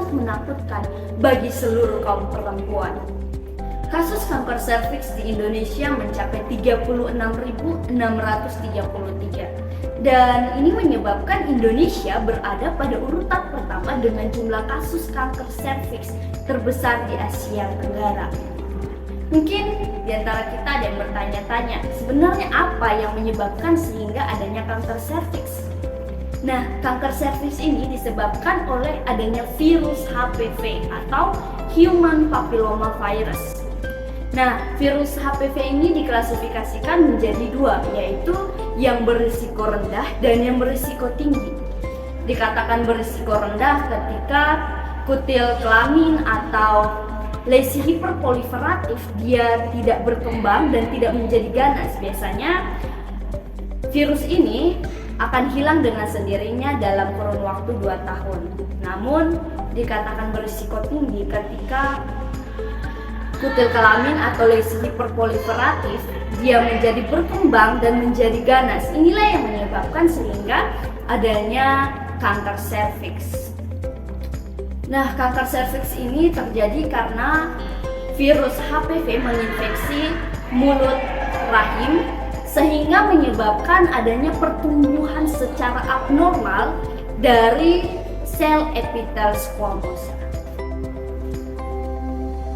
sangat menakutkan bagi seluruh kaum perempuan. Kasus kanker serviks di Indonesia mencapai 36.633 dan ini menyebabkan Indonesia berada pada urutan pertama dengan jumlah kasus kanker serviks terbesar di Asia Tenggara. Mungkin di antara kita ada yang bertanya-tanya, sebenarnya apa yang menyebabkan sehingga adanya kanker serviks? Nah, kanker serviks ini disebabkan oleh adanya virus HPV atau Human Papilloma Virus. Nah, virus HPV ini diklasifikasikan menjadi dua, yaitu yang berisiko rendah dan yang berisiko tinggi. Dikatakan berisiko rendah ketika kutil kelamin atau lesi hiperproliferatif dia tidak berkembang dan tidak menjadi ganas. Biasanya virus ini akan hilang dengan sendirinya dalam kurun waktu 2 tahun. Namun dikatakan berisiko tinggi ketika kutil kelamin atau lesi hiperproliferatif dia menjadi berkembang dan menjadi ganas. Inilah yang menyebabkan sehingga adanya kanker serviks. Nah, kanker serviks ini terjadi karena virus HPV menginfeksi mulut rahim sehingga menyebabkan adanya pertumbuhan secara abnormal dari sel epitel squamous.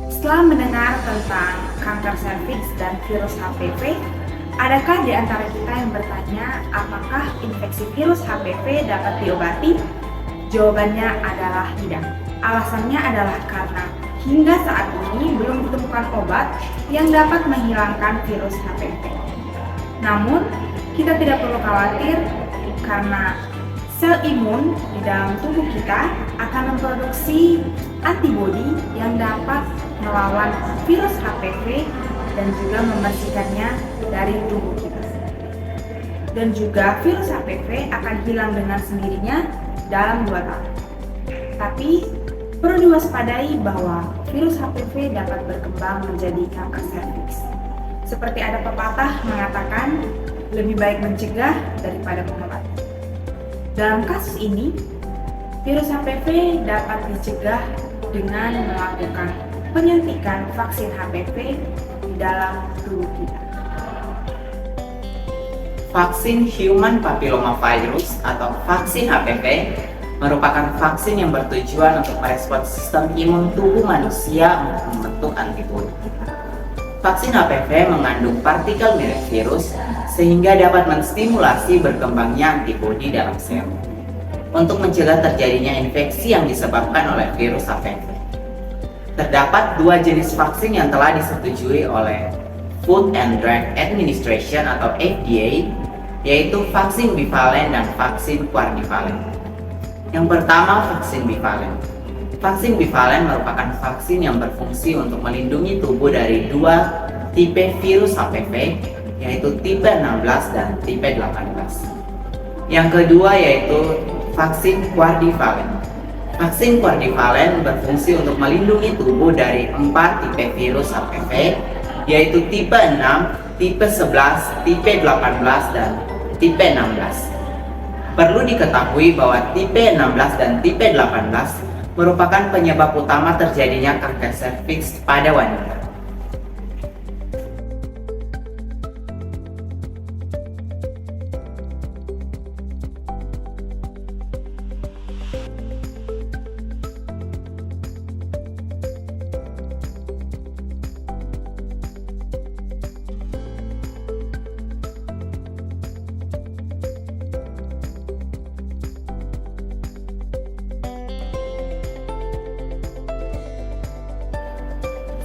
Setelah mendengar tentang kanker serviks dan virus HPV, adakah di antara kita yang bertanya apakah infeksi virus HPV dapat diobati? Jawabannya adalah tidak. Alasannya adalah karena hingga saat ini belum ditemukan obat yang dapat menghilangkan virus HPV. Namun, kita tidak perlu khawatir karena sel imun di dalam tubuh kita akan memproduksi antibodi yang dapat melawan virus HPV dan juga membersihkannya dari tubuh kita. Dan juga virus HPV akan hilang dengan sendirinya dalam 2 tahun. Tapi perlu diwaspadai bahwa virus HPV dapat berkembang menjadi kanker serviks. Seperti ada pepatah mengatakan, lebih baik mencegah daripada mengobati. Dalam kasus ini, virus HPV dapat dicegah dengan melakukan penyuntikan vaksin HPV di dalam tubuh kita. Vaksin Human Papilloma Virus atau vaksin HPV merupakan vaksin yang bertujuan untuk merespon sistem imun tubuh manusia untuk membentuk antibodi. Vaksin HPV mengandung partikel mirip virus sehingga dapat menstimulasi berkembangnya antibodi dalam sel untuk mencegah terjadinya infeksi yang disebabkan oleh virus HPV. Terdapat 2 jenis vaksin yang telah disetujui oleh Food and Drug Administration atau FDA, yaitu vaksin bivalen dan vaksin quadrivalen. Yang pertama, vaksin bivalen. Vaksin bivalen merupakan vaksin yang berfungsi untuk melindungi tubuh dari 2 tipe virus HPV, yaitu tipe 16 dan tipe 18. Yang kedua yaitu vaksin quadrivalen. Vaksin quadrivalen berfungsi untuk melindungi tubuh dari 4 tipe virus HPV, yaitu tipe 6, tipe 11, tipe 18, dan tipe 16. Perlu diketahui bahwa tipe 16 dan tipe 18 merupakan penyebab utama terjadinya kanker serviks pada wanita.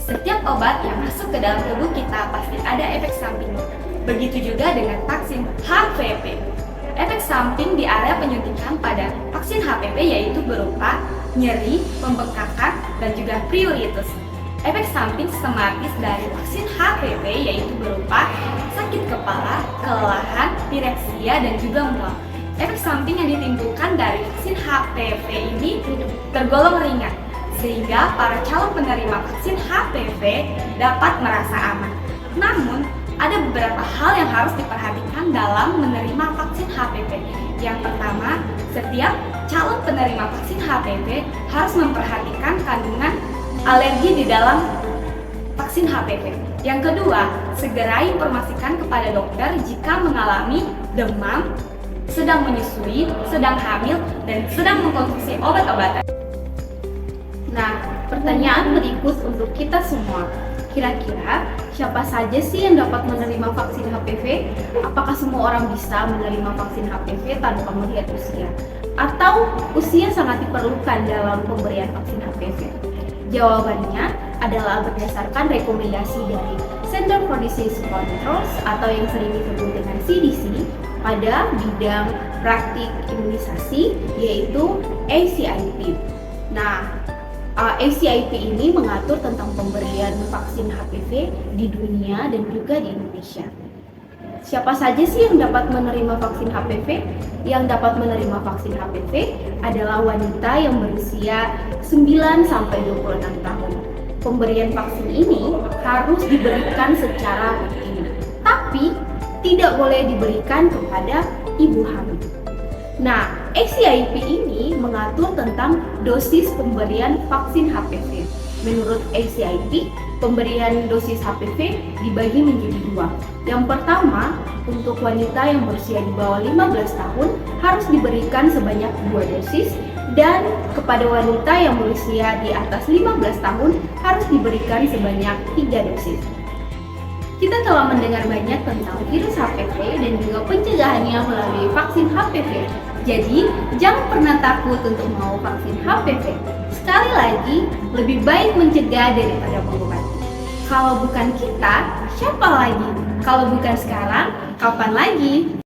Setiap obat yang masuk ke dalam tubuh kita pasti ada efek sampingnya. Begitu juga dengan vaksin HPV. Efek samping di area penyuntikan pada vaksin HPV yaitu berupa nyeri, pembengkakan, dan juga pruritus. Efek samping sistematis dari vaksin HPV yaitu berupa sakit kepala, kelelahan, pireksia, dan juga mual. Efek samping yang ditimbulkan dari vaksin HPV ini tergolong ringan, sehingga para calon penerima vaksin HPV dapat merasa aman. Namun, ada beberapa hal yang harus diperhatikan dalam menerima vaksin HPV. Yang pertama, setiap calon penerima vaksin HPV harus memperhatikan kandungan alergi di dalam vaksin HPV. Yang kedua, segera informasikan kepada dokter jika mengalami demam, sedang menyusui, sedang hamil, dan sedang mengkonsumsi obat-obatan. Nah, pertanyaan berikut untuk kita semua. Kira-kira siapa saja sih yang dapat menerima vaksin HPV? Apakah semua orang bisa menerima vaksin HPV tanpa melihat usia? Atau usia sangat diperlukan dalam pemberian vaksin HPV? Jawabannya adalah berdasarkan rekomendasi dari Center for Disease Control atau yang sering disebut dengan CDC pada bidang praktik imunisasi, yaitu ACIP. Nah, ACIP ini mengatur tentang pemberian vaksin HPV di dunia dan juga di Indonesia. Siapa saja sih yang dapat menerima vaksin HPV? Yang dapat menerima vaksin HPV adalah wanita yang berusia 9 sampai 26 tahun. Pemberian vaksin ini harus diberikan secara rutin, tapi tidak boleh diberikan kepada ibu hamil. Nah, ACIP ini mengatur tentang dosis pemberian vaksin HPV. Menurut ACIP, pemberian dosis HPV dibagi menjadi dua. Yang pertama, untuk wanita yang berusia di bawah 15 tahun harus diberikan sebanyak 2 dosis, dan kepada wanita yang berusia di atas 15 tahun harus diberikan sebanyak 3 dosis. Kita telah mendengar banyak tentang virus HPV dan juga pencegahannya melalui vaksin HPV. Jadi, jangan pernah takut untuk mau vaksin HPV. Sekali lagi, lebih baik mencegah daripada mengobati. Kalau bukan kita, siapa lagi? Kalau bukan sekarang, kapan lagi?